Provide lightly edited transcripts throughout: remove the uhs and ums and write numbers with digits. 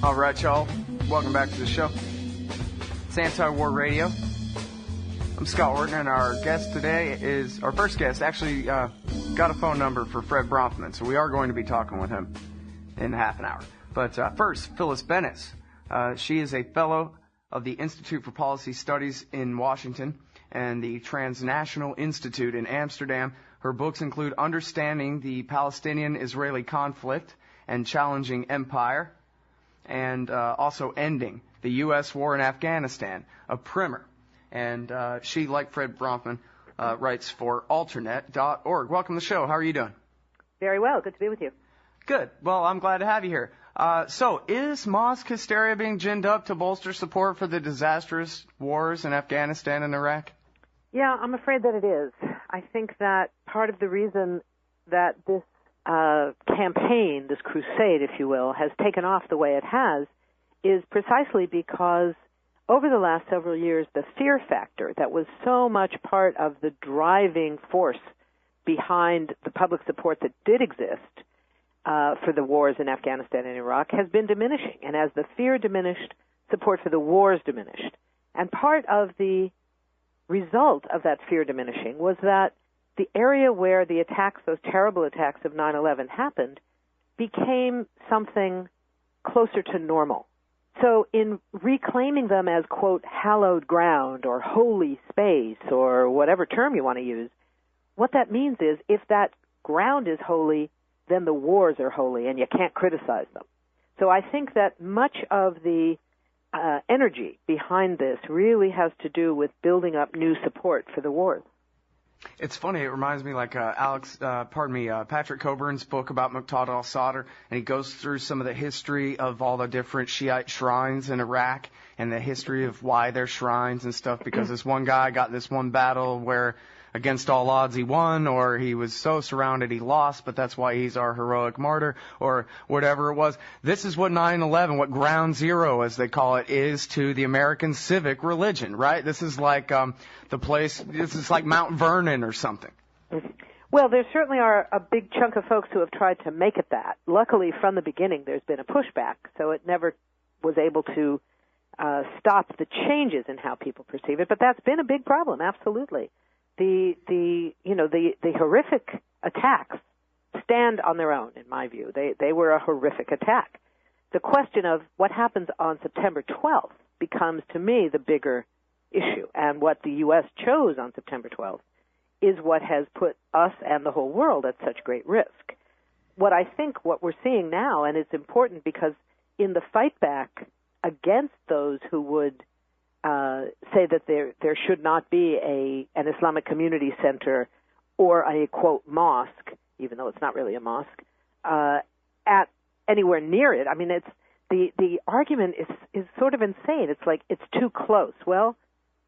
All right, y'all. Welcome back to the show. It's Antiwar Radio. I'm Scott Horton, and our guest today is, our first guest actually got a phone number for Fred Bronfman, so we are going to be talking with him in half an hour. But first, Phyllis Bennis. She is a fellow of the Institute for Policy Studies in Washington and the Transnational Institute in Amsterdam. Her books include Understanding the Palestinian-Israeli Conflict and Challenging Empire, and also Ending the U.S. War in Afghanistan, a primer. And she, like Fred Bronfman, writes for Alternet.org. Welcome to the show. How are you doing? Very well. Good to be with you. Good. Well, I'm glad to have you here. So, is mosque hysteria being ginned up to bolster support for the disastrous wars in Afghanistan and Iraq? Yeah, I'm afraid that it is. I think that part of the reason that this campaign, this crusade, if you will, has taken off the way it has is precisely because over the last several years, the fear factor that was so much part of the driving force behind the public support that did exist for the wars in Afghanistan and Iraq has been diminishing. And as the fear diminished, support for the wars diminished. And part of the result of that fear diminishing was that the area where the attacks, those terrible attacks of 9/11 happened, became something closer to normal. So in reclaiming them as, quote, hallowed ground or holy space or whatever term you want to use, what that means is if that ground is holy, then the wars are holy and you can't criticize them. So I think that much of the energy behind this really has to do with building up new support for the wars. It's funny. It reminds me like Patrick Coburn's book about Muqtada al-Sadr, and he goes through some of the history of all the different Shiite shrines in Iraq and the history of why they're shrines and stuff, because this one guy got this one battle where against all odds he won, or he was so surrounded he lost, but that's why he's our heroic martyr, or whatever it was. This is what 9/11, what ground zero, as they call it, is to the American civic religion, right? This is like the place, this is like Mount Vernon or something. Well, there certainly are a big chunk of folks who have tried to make it that. Luckily, from the beginning, there's been a pushback, so it never was able to stop the changes in how people perceive it, but that's been a big problem, absolutely. The horrific attacks stand on their own, in my view. They were a horrific attack. The question of what happens on September 12th becomes, to me, the bigger issue. And what the U.S. chose on September 12th is what has put us and the whole world at such great risk. What we're seeing now, and it's important because in the fight back against those who would say that there should not be an Islamic community center or a, quote, mosque, even though it's not really a mosque, at anywhere near it. I mean, it's the argument is sort of insane. It's like it's too close. Well,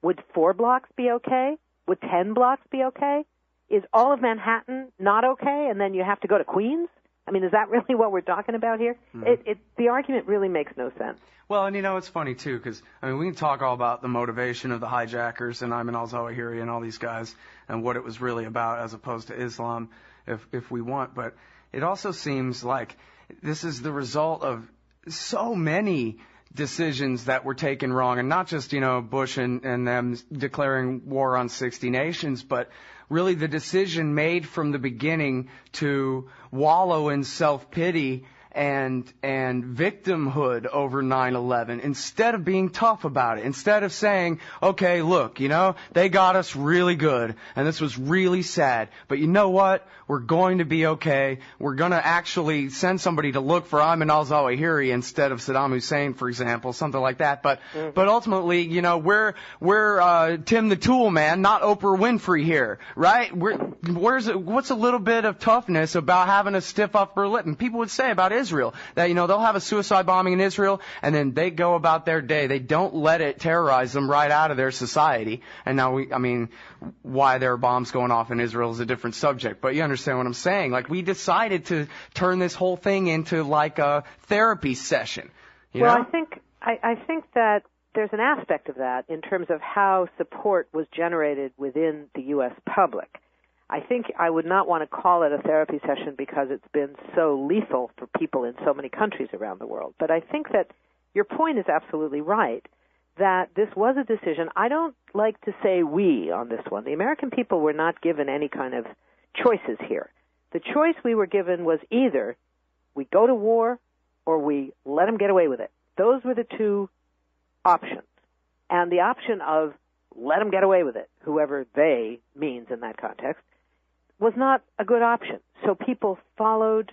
would 4 blocks be okay? Would 10 blocks be okay? Is all of Manhattan not okay, and then you have to go to Queens? I mean, is that really what we're talking about here? Mm-hmm. The argument really makes no sense. Well, and it's funny, too, because, we can talk all about the motivation of the hijackers and Ayman al-Zawahiri and all these guys and what it was really about as opposed to Islam, if we want. But it also seems like this is the result of so many decisions that were taken wrong, and not just, Bush and them declaring war on 60 nations, but really the decision made from the beginning to wallow in self-pity and victimhood over 9/11 instead of being tough about it, instead of saying, okay, look, they got us really good and this was really sad, but you know what? We're going to be okay. We're going to actually send somebody to look for Ayman al-Zawahiri instead of Saddam Hussein, for example, something like that. But ultimately, we're Tim the Tool Man, not Oprah Winfrey here, right? What's a little bit of toughness about having a stiff upper lip? And people would say about Israel that, they'll have a suicide bombing in Israel and then they go about their day. They don't let it terrorize them right out of their society. And now why there are bombs going off in Israel is a different subject. But you understand what I'm saying? Like, we decided to turn this whole thing into like a therapy session. You know? I think that there's an aspect of that in terms of how support was generated within the U.S. public. I think I would not want to call it a therapy session because it's been so lethal for people in so many countries around the world. But I think that your point is absolutely right, that this was a decision. I don't like to say we on this one. The American people were not given any kind of choices here. The choice we were given was either we go to war or we let them get away with it. Those were the two options. And the option of let them get away with it, whoever they means in that context, was not a good option. So people followed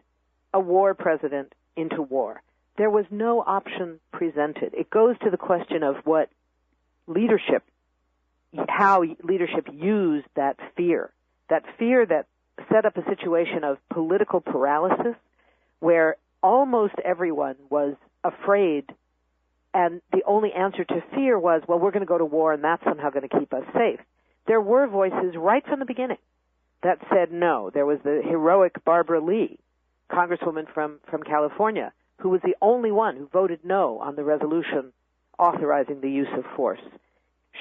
a war president into war. There was no option presented. It goes to the question of what leadership, how leadership used that fear that set up a situation of political paralysis where almost everyone was afraid, and the only answer to fear was, well, we're going to go to war and that's somehow going to keep us safe. There were voices right from the beginning that said no. There was the heroic Barbara Lee, congresswoman from California, who was the only one who voted no on the resolution authorizing the use of force.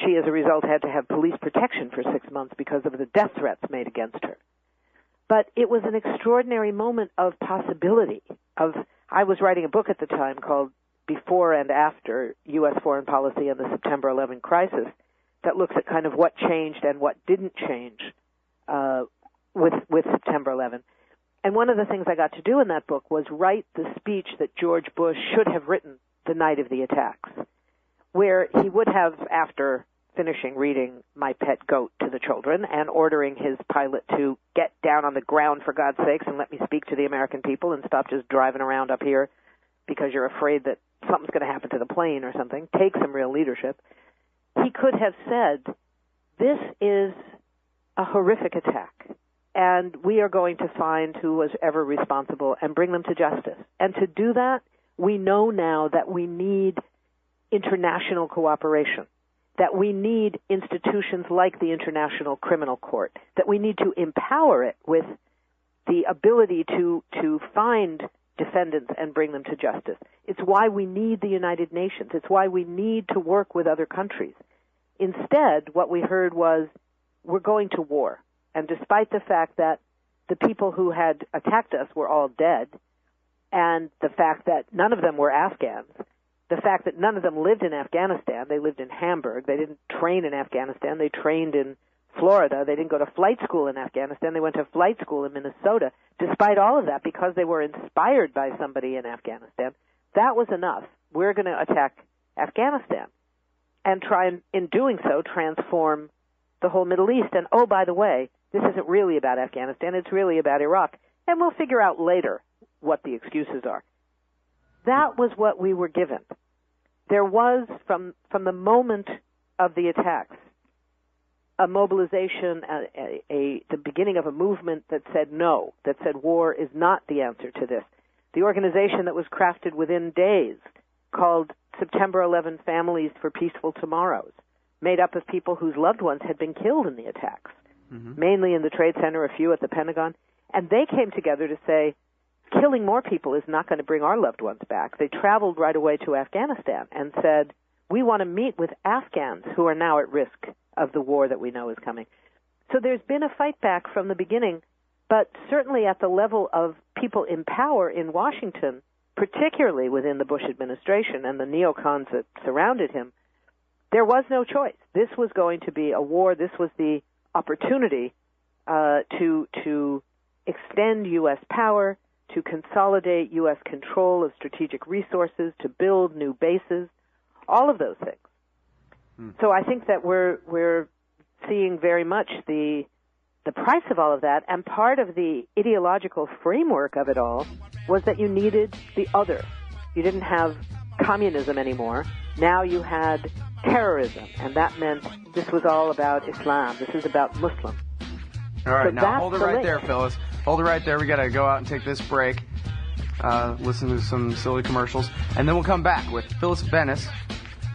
She, as a result, had to have police protection for 6 months because of the death threats made against her. But it was an extraordinary moment of possibility. I was writing a book at the time called Before and After U.S. Foreign Policy and the September 11 Crisis that looks at kind of what changed and what didn't change with September 11. And one of the things I got to do in that book was write the speech that George Bush should have written the night of the attacks, where he would have, after finishing reading My Pet Goat to the children and ordering his pilot to get down on the ground for God's sakes and let me speak to the American people and stop just driving around up here because you're afraid that something's going to happen to the plane or something, take some real leadership, he could have said, this is a horrific attack, and we are going to find who was ever responsible and bring them to justice. And to do that, we know now that we need international cooperation, that we need institutions like the International Criminal Court, that we need to empower it with the ability to find defendants and bring them to justice. It's why we need the United Nations. It's why we need to work with other countries. Instead, what we heard was, we're going to war. And despite the fact that the people who had attacked us were all dead, and the fact that none of them were Afghans, the fact that none of them lived in Afghanistan, they lived in Hamburg, they didn't train in Afghanistan, they trained in Florida, they didn't go to flight school in Afghanistan, they went to flight school in Minnesota. Despite all of that, because they were inspired by somebody in Afghanistan, that was enough. We're going to attack Afghanistan and try and, in doing so, transform the whole Middle East. And, oh, by the way, this isn't really about Afghanistan, it's really about Iraq. And we'll figure out later what the excuses are. That was what we were given. There was, from the moment of the attacks, a mobilization, the beginning of a movement that said no, that said war is not the answer to this. The organization that was crafted within days, called September 11 Families for Peaceful Tomorrows, made up of people whose loved ones had been killed in the attacks, mainly in the Trade Center, a few at the Pentagon. And they came together to say, killing more people is not going to bring our loved ones back. They traveled right away to Afghanistan and said, we want to meet with Afghans who are now at risk of the war that we know is coming. So there's been a fight back from the beginning, but certainly at the level of people in power in Washington, particularly within the Bush administration and the neocons that surrounded him, there was no choice. This was going to be a war. This was the opportunity to extend U.S. power, to consolidate U.S. control of strategic resources, to build new bases, all of those things. So I think that we're seeing very much the price of all of that, and part of the ideological framework of it all was that you needed the other. You didn't have communism anymore. Now you had terrorism, and that meant this was all about Islam. This is about Muslims. All right, so now hold it right there, Phyllis. Hold it right there. We got to go out and take this break, listen to some silly commercials, and then we'll come back with Phyllis Bennis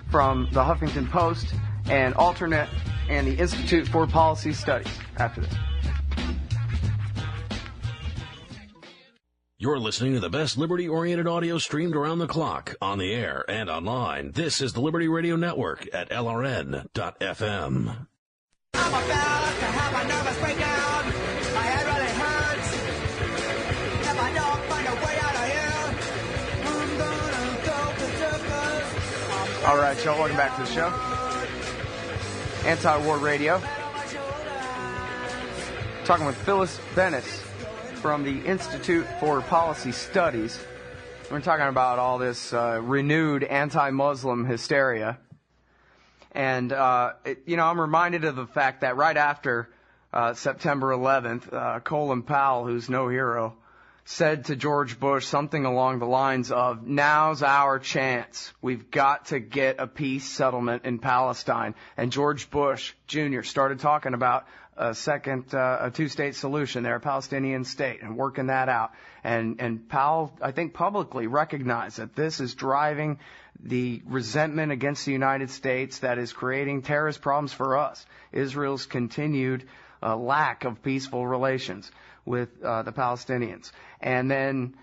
from the Huffington Post and Alternet and the Institute for Policy Studies after this. You're listening to the best liberty-oriented audio streamed around the clock, on the air, and online. This is the Liberty Radio Network at LRN.FM. I'm about to have a nervous breakdown. My head really hurts. If I don't find a way out of here, I'm gonna go berserker. All right, y'all, welcome back to the show. Antiwar Radio. Talking with Phyllis Bennis from the Institute for Policy Studies. We're talking about all this renewed anti-Muslim hysteria. And, I'm reminded of the fact that right after September 11th, Colin Powell, who's no hero, said to George Bush something along the lines of, now's our chance. We've got to get a peace settlement in Palestine. And George Bush Jr. started talking about a two-state solution there, a Palestinian state, and working that out. And Powell, I think, publicly recognized that this is driving the resentment against the United States that is creating terrorist problems for us. Israel's continued lack of peaceful relations with the Palestinians. And then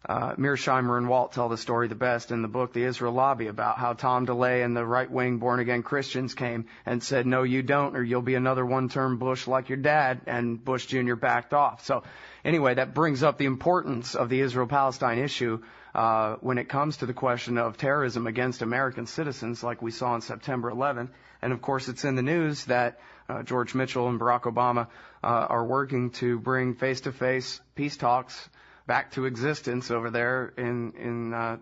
Mearsheimer and Walt tell the story the best in the book, The Israel Lobby, about how Tom DeLay and the right-wing born-again Christians came and said, no, you don't, or you'll be another one-term Bush like your dad, and Bush Jr. backed off. So anyway, that brings up the importance of the Israel-Palestine issue when it comes to the question of terrorism against American citizens like we saw on September 11th. And, of course, it's in the news that George Mitchell and Barack Obama are working to bring face-to-face peace talks back to existence over there in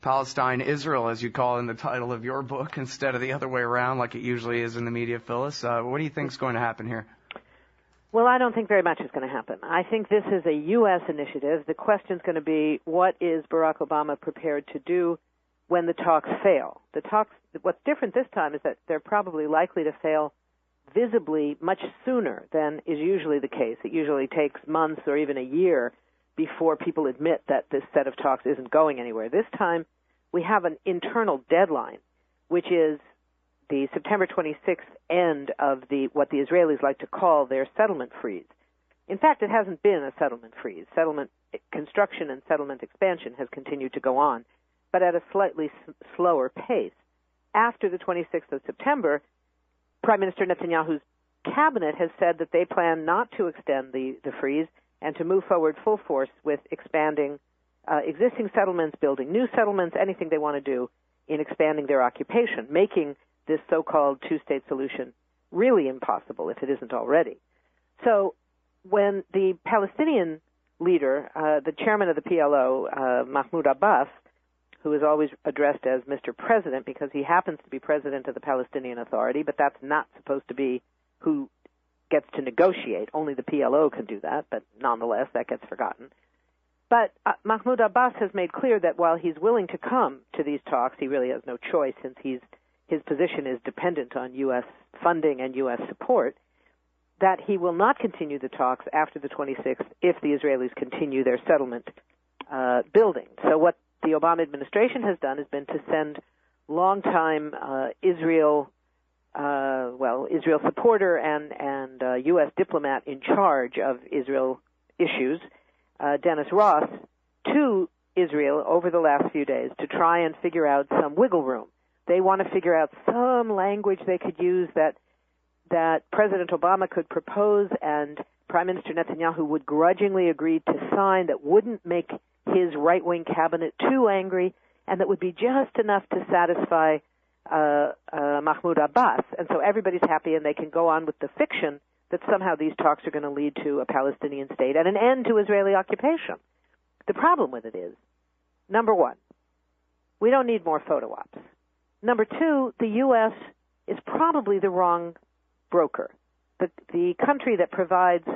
Palestine, Israel, as you call in the title of your book, instead of the other way around like it usually is in the media, Phyllis. What do you think is going to happen here? Well, I don't think very much is going to happen. I think this is a U.S. initiative. The question is going to be, what is Barack Obama prepared to do when the talks fail? What's different this time is that they're probably likely to fail visibly much sooner than is usually the case. It usually takes months or even a year before people admit that this set of talks isn't going anywhere. This time, we have an internal deadline, which is the September 26th end of what the Israelis like to call their settlement freeze. In fact, it hasn't been a settlement freeze. Settlement construction and settlement expansion has continued to go on, but at a slightly slower pace. After the 26th of September, Prime Minister Netanyahu's cabinet has said that they plan not to extend the freeze and to move forward full force with expanding existing settlements, building new settlements, anything they want to do in expanding their occupation, making this so-called two-state solution really impossible if it isn't already. So when the Palestinian leader, the chairman of the PLO, Mahmoud Abbas, who is always addressed as Mr. President because he happens to be president of the Palestinian Authority, but that's not supposed to be who gets to negotiate. Only the PLO can do that, but nonetheless, that gets forgotten. But Mahmoud Abbas has made clear that while he's willing to come to these talks, he really has no choice since his position is dependent on U.S. funding and U.S. support, that he will not continue the talks after the 26th if the Israelis continue their settlement building. So what the Obama administration has done has been to send longtime Israel supporter and U.S. diplomat in charge of Israel issues, Dennis Ross, to Israel over the last few days to try and figure out some wiggle room. They want to figure out some language they could use that President Obama could propose and Prime Minister Netanyahu would grudgingly agree to sign, that wouldn't make his right-wing cabinet too angry, and that would be just enough to satisfy Mahmoud Abbas. And so everybody's happy and they can go on with the fiction that somehow these talks are going to lead to a Palestinian state and an end to Israeli occupation. The problem with it is, number one, we don't need more photo ops. Number two, the U.S. is probably the wrong broker. The country that provides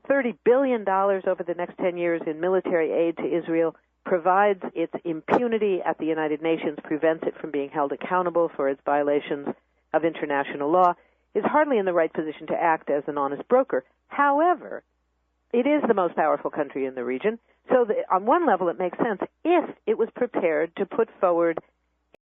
$30 billion over the next 10 years in military aid to Israel, provides its impunity at the United Nations, prevents it from being held accountable for its violations of international law, is hardly in the right position to act as an honest broker. However, it is the most powerful country in the region, so on one level it makes sense if it was prepared to put forward